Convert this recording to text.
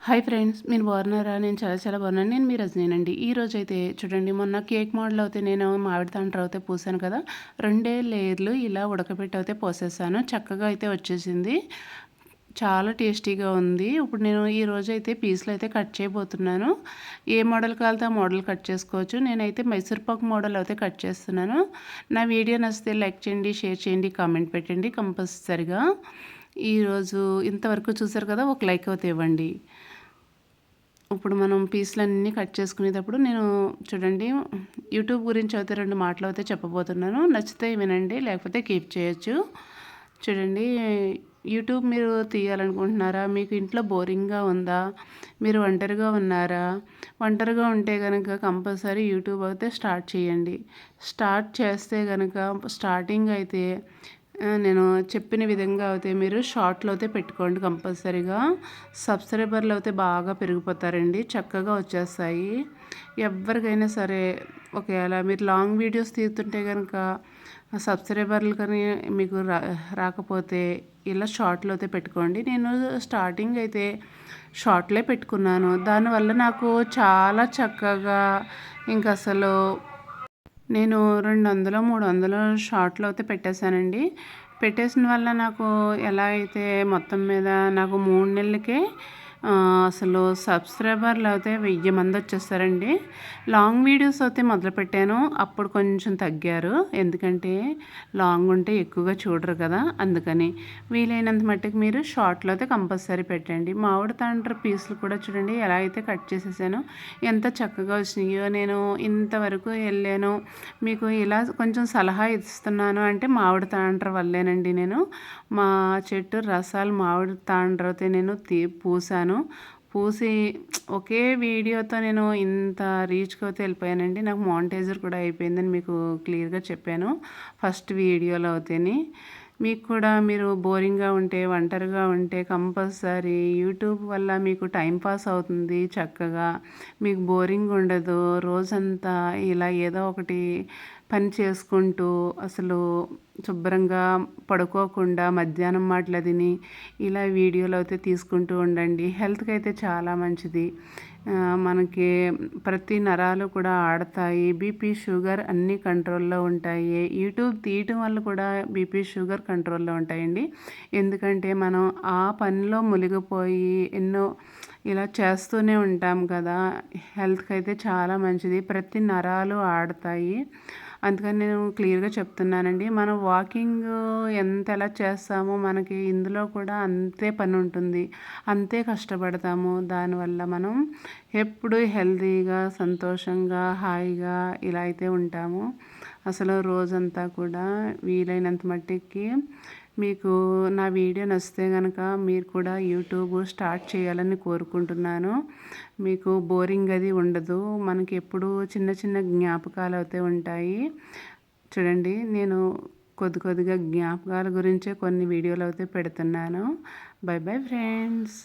Hi friends, మీరు బాగున్నారా? నేను చాలా బాగున్నాను. నేను మీ రజనీనండి. ఈరోజైతే చూడండి, మొన్న కేక్ మోడల్ అయితే నేను మామిడి తాండ్ర అయితే పూసాను కదా, 2 లేయర్లు ఇలా ఉడకబెట్టి అయితే పోసేసాను. చక్కగా అయితే వచ్చేసింది. చాలా టేస్టీగా ఉంది. ఇప్పుడు నేను ఈరోజైతే పీసులు అయితే కట్ చేయబోతున్నాను. ఏ మోడల్ కావాలితే ఆ మోడల్ కట్ చేసుకోవచ్చు. నేనైతే మైసూర్పాకు మోడల్ అయితే కట్ చేస్తున్నాను. నా వీడియో నచ్చితే లైక్ చేయండి, షేర్ చేయండి, కామెంట్ పెట్టండి కంపల్సరిగా. ఈరోజు ఇంతవరకు చూసారు కదా, ఒక లైక్ అయితే ఇవ్వండి. ఇప్పుడు మనం పీసులన్నీ కట్ చేసుకునేటప్పుడు నేను చూడండి, యూట్యూబ్ గురించి అయితే 2 మాటలు అయితే చెప్పబోతున్నాను. నచ్చితే వినండి, లేకపోతే కీప్ చేయొచ్చు. చూడండి, యూట్యూబ్ మీరు తీయాలనుకుంటున్నారా? మీకు ఇంట్లో బోరింగ్గా ఉందా? మీరు ఒంటరిగా ఉన్నారా? ఒంటరిగా ఉంటే కనుక కంపల్సరీ యూట్యూబ్ అయితే స్టార్ట్ చేయండి. స్టార్ట్ చేస్తే కనుక స్టార్టింగ్ అయితే నేను చెప్పిన విధంగా అయితే మీరు షార్ట్లో అయితే పెట్టుకోండి కంపల్సరీగా. సబ్స్క్రైబర్లు అయితే బాగా పెరిగిపోతారండి, చక్కగా వచ్చేస్తాయి. ఎవరికైనా సరే ఒకవేళ మీరు లాంగ్ వీడియోస్ తీస్తుంటే కనుక సబ్స్క్రైబర్లు కానీ మీకు రాకపోతే ఇలా షార్ట్లో అయితే పెట్టుకోండి. నేను స్టార్టింగ్ అయితే షార్ట్లే పెట్టుకున్నాను. దానివల్ల నాకు చాలా చక్కగా ఇంకా అసలు నేను 200, 300 షార్ట్‌లో అయితే పెట్టేశానండి. పెట్టేసిన వల్ల నాకు ఎలా అయితే మొత్తం మీద నాకు 3 నెలలకే అసలు సబ్స్క్రైబర్లు అయితే 1000 మంది వచ్చేసారండి. లాంగ్ వీడియోస్ అయితే మొదలుపెట్టాను. అప్పుడు కొంచెం తగ్గారు. ఎందుకంటే లాంగ్ ఉంటే ఎక్కువగా చూడరు కదా, అందుకని. వీలైనంత మట్టుకు మీరు షార్ట్‌లో అయితే కంపల్సరీ పెట్టండి. మామిడి తాండ్ర పీసులు కూడా చూడండి ఎలా అయితే కట్ చేసేసానో, ఎంత చక్కగా వచ్చినాయో. నేను ఇంతవరకు వెళ్ళాను, మీకు ఇలా కొంచెం సలహా ఇస్తున్నాను అంటే మామిడి తాండ్ర వల్లేనండి. నేను మా చెట్టు రసాలు మామిడి తాండ్రతో నేను పూసాను. పూసి ఒకే వీడియోతో నేను ఇంత రీచ్కి అయితే వెళ్ళిపోయానండి. నాకు మానిటైజర్ కూడా అయిపోయిందని మీకు క్లియర్గా చెప్పాను ఫస్ట్ వీడియోలో అయితేని. మీకు కూడా మీరు బోరింగ్గా ఉంటే, ఒంటరిగా ఉంటే కంపల్సరీ యూట్యూబ్ వల్ల మీకు టైం పాస్ అవుతుంది చక్కగా. మీకు బోరింగ్ ఉండదు. రోజంతా ఇలా ఏదో ఒకటి పని చేసుకుంటూ అసలు శుభ్రంగా పడుకోకుండా మధ్యాహ్నం మాటలు తిని ఇలా వీడియోలు అయితే తీసుకుంటూ ఉండండి. హెల్త్కి అయితే చాలా మంచిది. మనకి ప్రతి నరాలు కూడా ఆడతాయి. బీపీ, షుగర్ అన్నీ కంట్రోల్లో ఉంటాయి. యూట్యూబ్ తీయటం వల్ల కూడా బీపీ, షుగర్ కంట్రోల్లో ఉంటాయండి. ఎందుకంటే మనం ఆ పనిలో మునిగిపోయి ఎన్నో ఇలా చేస్తూనే ఉంటాం కదా. హెల్త్కి అయితే చాలా మంచిది. ప్రతి నరాలు ఆడతాయి. అందుకని నేను క్లియర్గా చెప్తున్నానండి. మనం వాకింగ్ ఎలా చేస్తామో మనకి ఇందులో కూడా అంతే పని ఉంటుంది, అంతే కష్టపడతాము. దానివల్ల మనం ఎప్పుడు హెల్తీగా, సంతోషంగా, హాయిగా ఇలా అయితే ఉంటాము. అసలు రోజంతా కూడా వీలైనంత మట్టికి మీకు నా వీడియో నచ్చితే కనుక మీరు కూడా యూట్యూబ్ స్టార్ట్ చేయాలని కోరుకుంటున్నాను. మీకు బోరింగ్ అది ఉండదు. మనకి ఎప్పుడు చిన్న చిన్న జ్ఞాపకాలు అయితే ఉంటాయి. చూడండి, నేను కొద్దిగా జ్ఞాపకాల గురించే కొన్ని వీడియోలు అయితే పెడుతున్నాను. By bye friends.